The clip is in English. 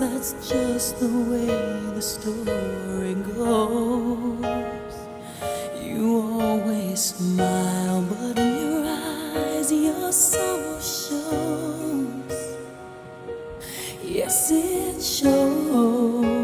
that's just the way the story goes. You always smile, but in your eyes your soul shows. Yes, it shows.